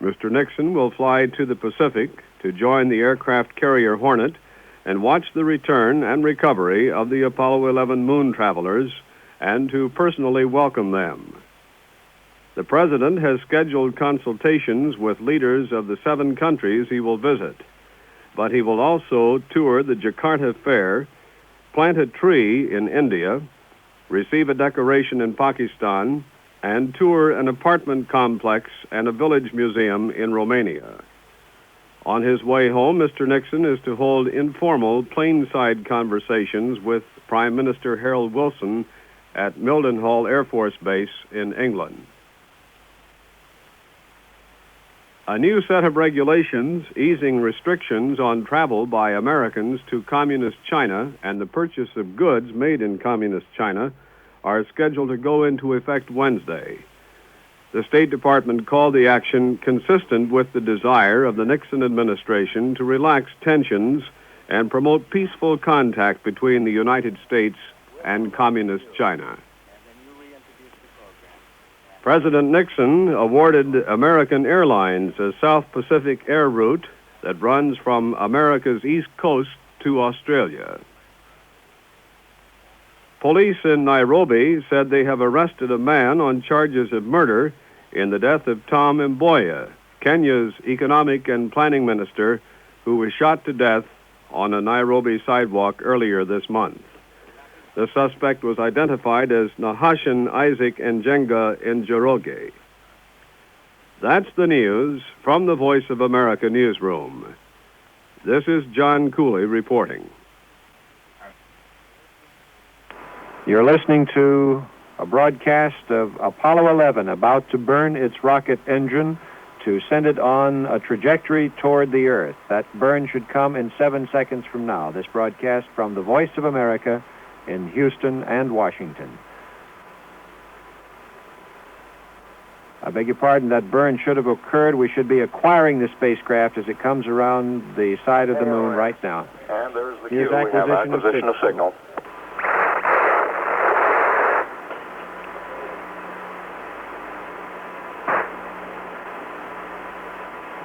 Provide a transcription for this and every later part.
Mr. Nixon will fly to the Pacific to join the aircraft carrier Hornet and watch the return and recovery of the Apollo 11 moon travelers and to personally welcome them. The President has scheduled consultations with leaders of the 7 countries he will visit, but he will also tour the Jakarta Fair, plant a tree in India, receive a decoration in Pakistan, and tour an apartment complex and a village museum in Romania. On his way home, Mr. Nixon is to hold informal plane-side conversations with Prime Minister Harold Wilson at Mildenhall Air Force Base in England. A new set of regulations easing restrictions on travel by Americans to Communist China and the purchase of goods made in Communist China are scheduled to go into effect Wednesday. The State Department called the action consistent with the desire of the Nixon administration to relax tensions and promote peaceful contact between the United States and Communist China. President Nixon awarded American Airlines a South Pacific air route that runs from America's East Coast to Australia. Police in Nairobi said they have arrested a man on charges of murder in the death of Tom Mboya, Kenya's economic and planning minister, who was shot to death on a Nairobi sidewalk earlier this month. The suspect was identified as Nahashan Isaac Njenga Njoroge. That's the news from the Voice of America newsroom. This is John Cooley reporting. You're listening to a broadcast of Apollo 11 about to burn its rocket engine to send it on a trajectory toward the Earth. That burn should come in 7 seconds from now. This broadcast from the Voice of America in Houston and Washington. I beg your pardon, that burn should have occurred. We should be acquiring the spacecraft as it comes around the side of the moon right now. And there's the Here's cue. We have acquisition of signal.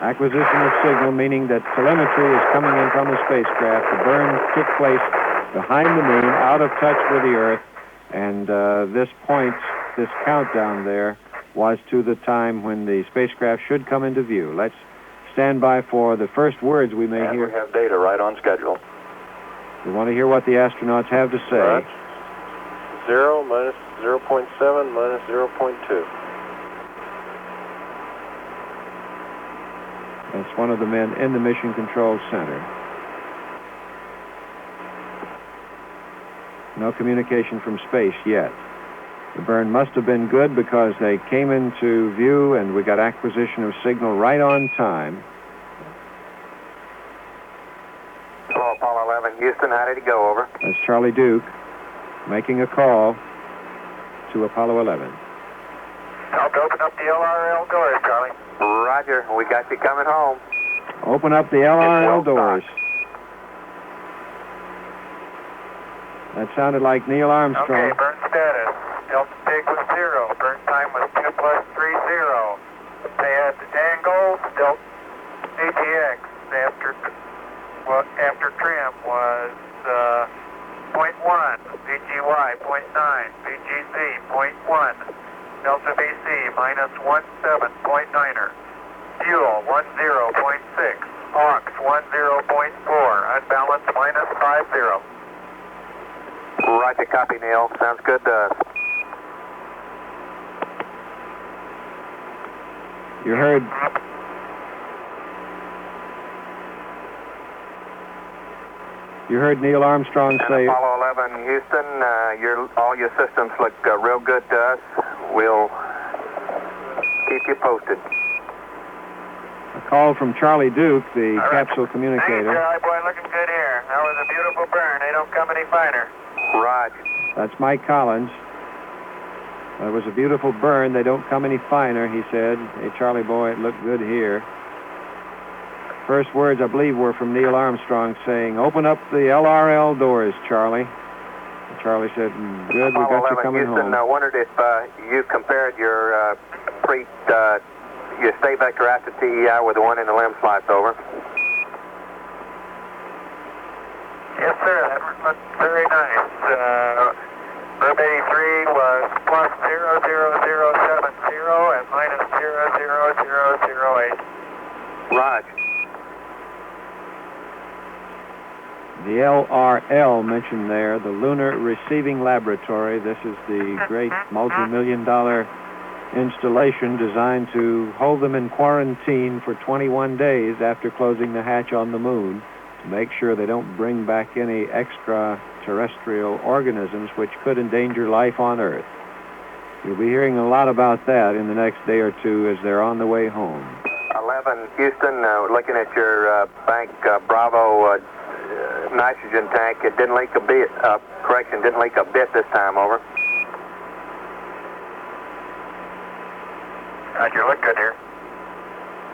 Acquisition of signal, meaning that telemetry is coming in from the spacecraft. The burn took place behind the moon, out of touch with the Earth, and this countdown there, was to the time when the spacecraft should come into view. Let's stand by for the first words we may hear. We have data right on schedule. We want to hear what the astronauts have to say. Right. 0 minus 0.7 minus 0.2. That's one of the men in the Mission Control Center. No communication from space yet. The burn must have been good because they came into view and we got acquisition of signal right on time. Hello, Apollo 11, Houston, how did it go, over? That's Charlie Duke making a call to Apollo 11. Help to open up the LRL doors, Charlie. Roger, we got you coming home. Open up the LRL doors. That sounded like Neil Armstrong. Okay, burn status. Delta Pig was 0. Burn time was 2 plus 3, 0. Pad angle, Delta ATX after trim was 0.1. VGY 0.9. VGZ 0.1. Delta BC minus 17.9er. Fuel 10.6. Aux 10.4. Unbalanced minus 50. Roger, copy, Neil. Sounds good to us. You heard Neil Armstrong say... Apollo 11, Houston, all your systems look real good to us. We'll keep you posted. A call from Charlie Duke, the capsule communicator. Hey, Charlie boy, looking good here. That was a beautiful burn. They don't come any finer. Roger. That's Mike Collins. That was a beautiful burn. They don't come any finer, he said. Hey, Charlie boy, it looked good here. First words, I believe, were from Neil Armstrong saying, open up the LRL doors, Charlie. And Charlie said, good, we got you coming Houston, home. I wondered if you compared your You stay vector after TEI with the one in the limb slice over. Yes, sir. That looked very nice. Verb 83 was plus 00070 and minus 00008. Roger. The LRL mentioned there, the Lunar Receiving Laboratory. This is the great multi-million-dollar installation designed to hold them in quarantine for 21 days after closing the hatch on the moon to make sure they don't bring back any extraterrestrial organisms which could endanger life on Earth. You'll be hearing a lot about that in the next day or two as they're on the way home. 11, Houston, looking at your bank Bravo nitrogen tank. It didn't leak a bit. Correction, didn't leak a bit this time, over. Roger, look good here.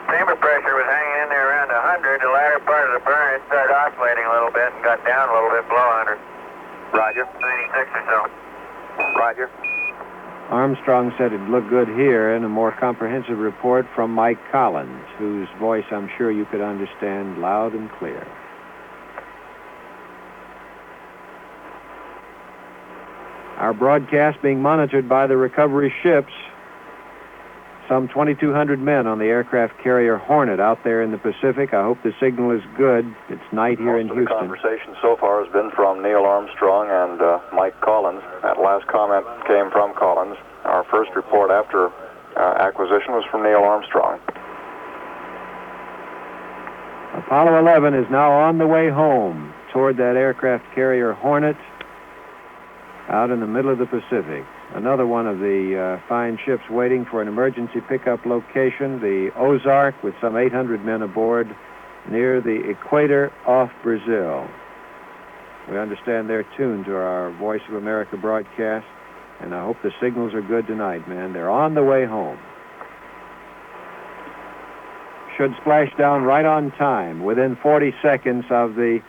Chamber pressure was hanging in there around 100. The latter part of the burn, it started oscillating a little bit and got down a little bit below 100. Roger. 96 or so. Roger. Armstrong said it looked good here, and a more comprehensive report from Mike Collins, whose voice I'm sure you could understand loud and clear. Our broadcast being monitored by the recovery ships. Some 2,200 men on the aircraft carrier Hornet out there in the Pacific. I hope the signal is good. It's night here in Houston. The conversation so far has been from Neil Armstrong and Mike Collins. That last comment came from Collins. Our first report after acquisition was from Neil Armstrong. Apollo 11 is now on the way home toward that aircraft carrier Hornet out in the middle of the Pacific. Another one of the fine ships waiting for an emergency pickup location, the Ozark, with some 800 men aboard near the equator off Brazil. We understand they're tuned to our Voice of America broadcast, and I hope the signals are good tonight, man. They're on the way home. Should splash down right on time, within 40 seconds of the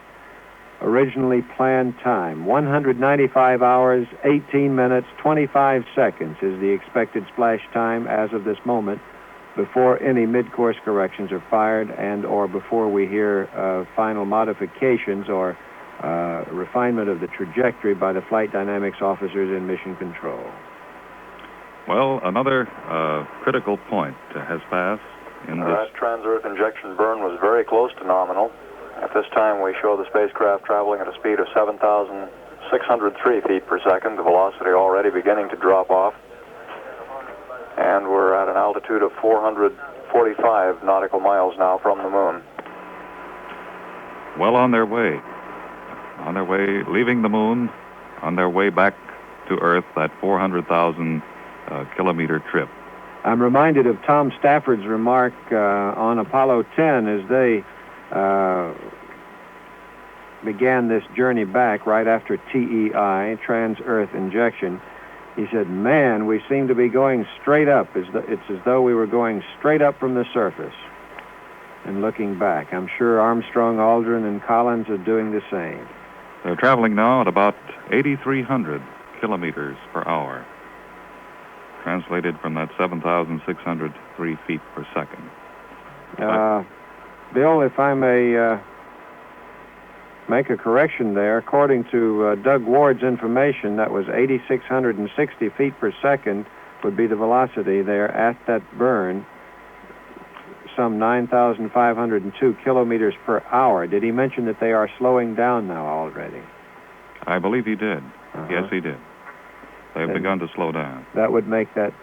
originally planned time. 195 hours, 18 minutes, 25 seconds is the expected splash time as of this moment, before any mid-course corrections are fired and or before we hear final modifications or refinement of the trajectory by the flight dynamics officers in mission control. Well, another critical point has passed in this. That trans-Earth injection burn was very close to nominal. At this time, we show the spacecraft traveling at a speed of 7,603 feet per second, the velocity already beginning to drop off. And we're at an altitude of 445 nautical miles now from the moon. Well, on their way, leaving the moon, on their way back to Earth, that 400,000 kilometer trip. I'm reminded of Tom Stafford's remark on Apollo 10 as they began this journey back right after TEI, trans-Earth injection. He said, man, we seem to be going straight up. It's as though we were going straight up from the surface. And looking back, I'm sure Armstrong, Aldrin, and Collins are doing the same. They're traveling now at about 8,300 kilometers per hour, translated from that 7,603 feet per second. Bill, if I may make a correction there, according to Doug Ward's information, that was 8,660 feet per second would be the velocity there at that burn, some 9,502 kilometers per hour. Did he mention that they are slowing down now already? I believe he did. Yes, he did. They've begun to slow down. That would make that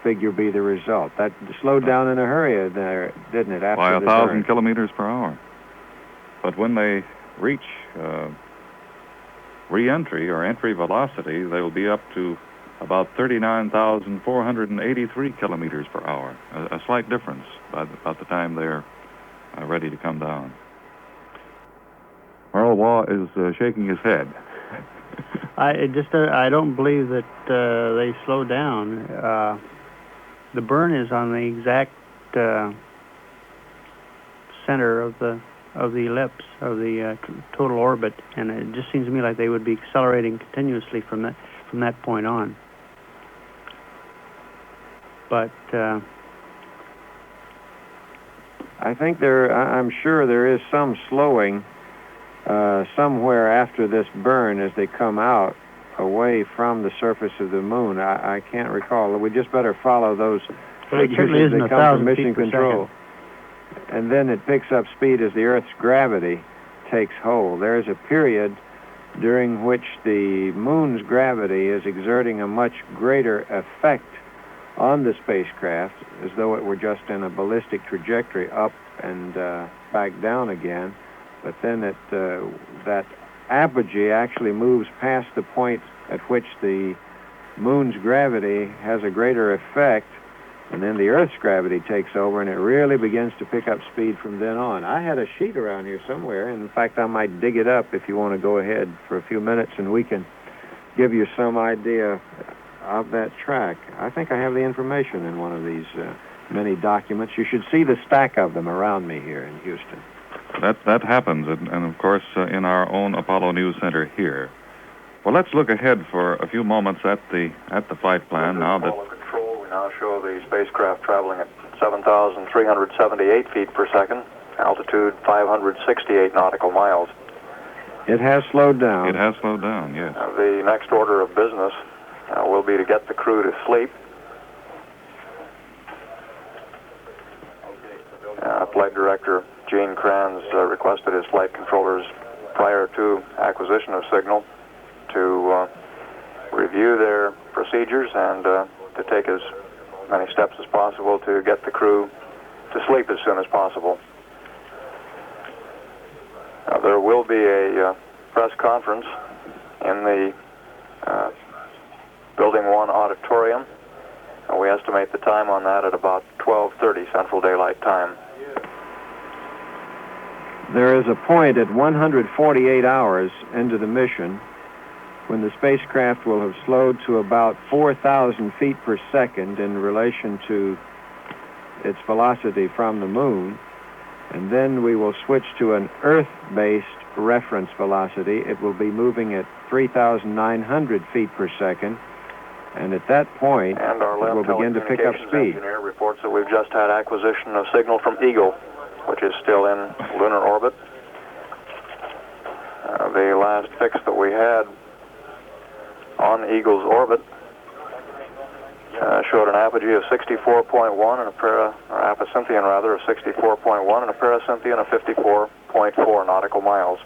figure be the result. That slowed down in a hurry there, didn't it? After by 1,000 burn. kilometers per hour. But when they reach re-entry or entry velocity, they will be up to about 39,483 kilometers per hour. A slight difference by about the time they're ready to come down. Earl Waugh is shaking his head. I don't believe that they slow down. The burn is on the exact center of the ellipse of the total orbit, and it just seems to me like they would be accelerating continuously from that point on. But I think I'm sure there is some slowing somewhere after this burn as they come out away from the surface of the moon. I can't recall. We just better follow those figures as they come from mission control. And then it picks up speed as the Earth's gravity takes hold. There's a period during which the moon's gravity is exerting a much greater effect on the spacecraft, as though it were just in a ballistic trajectory up and back down again. But then that apogee actually moves past the point at which the moon's gravity has a greater effect, and then the Earth's gravity takes over, and it really begins to pick up speed from then on. I had a sheet around here somewhere, and in fact, I might dig it up if you want to go ahead for a few minutes, and we can give you some idea of that track. I think I have the information in one of these many documents. You should see the stack of them around me here in Houston. That happens, and of course, in our own Apollo News Center here. Well, let's look ahead for a few moments at the flight plan now that. We now show the spacecraft traveling at 7,378 feet per second, altitude 568 nautical miles. It has slowed down. It has slowed down, yes. The next order of business will be to get the crew to sleep. Flight Director Gene Kranz requested his flight controllers prior to acquisition of signal to review their procedures and to take as many steps as possible to get the crew to sleep as soon as possible. There will be a press conference in the Building 1 auditorium. We estimate the time on that at about 12:30 Central Daylight Time. There is a point at 148 hours into the mission when the spacecraft will have slowed to about 4,000 feet per second in relation to its velocity from the moon, and then we will switch to an Earth-based reference velocity. It will be moving at 3,900 feet per second, and at that point, and our it will begin to pick up speed. Engineer reports that we've just had acquisition of signal from Eagle, which is still in lunar orbit. The last fix that we had on Eagle's orbit showed an apogee of 64.1 and a apocynthion rather of 64.1 and a paracynthion of 54.4 nautical miles.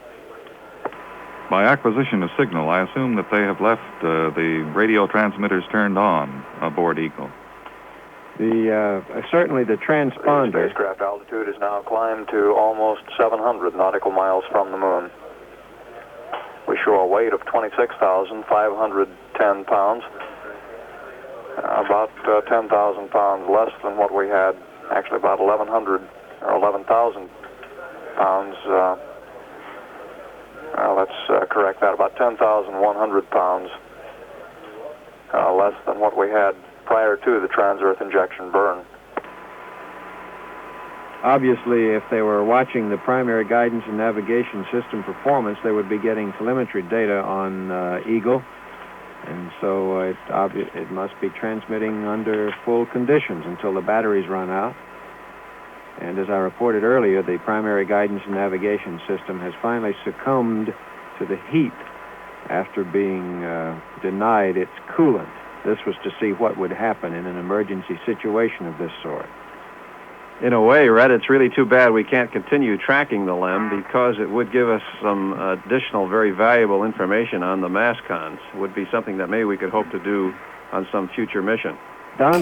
By acquisition of signal, I assume that they have left the radio transmitters turned on aboard Eagle. Certainly the transponder. The spacecraft altitude has now climbed to almost 700 nautical miles from the moon. We show a weight of 26,510 pounds, about 10,000 pounds less than what we had, actually about 1,100 or 11,000 pounds. Let's correct that, about 10,100 pounds less than what we had prior to the trans-Earth injection burn. Obviously, if they were watching the primary guidance and navigation system performance, they would be getting telemetry data on Eagle, and so it must be transmitting under full conditions until the batteries run out. And as I reported earlier, the primary guidance and navigation system has finally succumbed to the heat after being denied its coolant. This was to see what would happen in an emergency situation of this sort. In a way, Red, it's really too bad we can't continue tracking the LEM because it would give us some additional very valuable information on the mass cons. It would be something that maybe we could hope to do on some future mission. Don?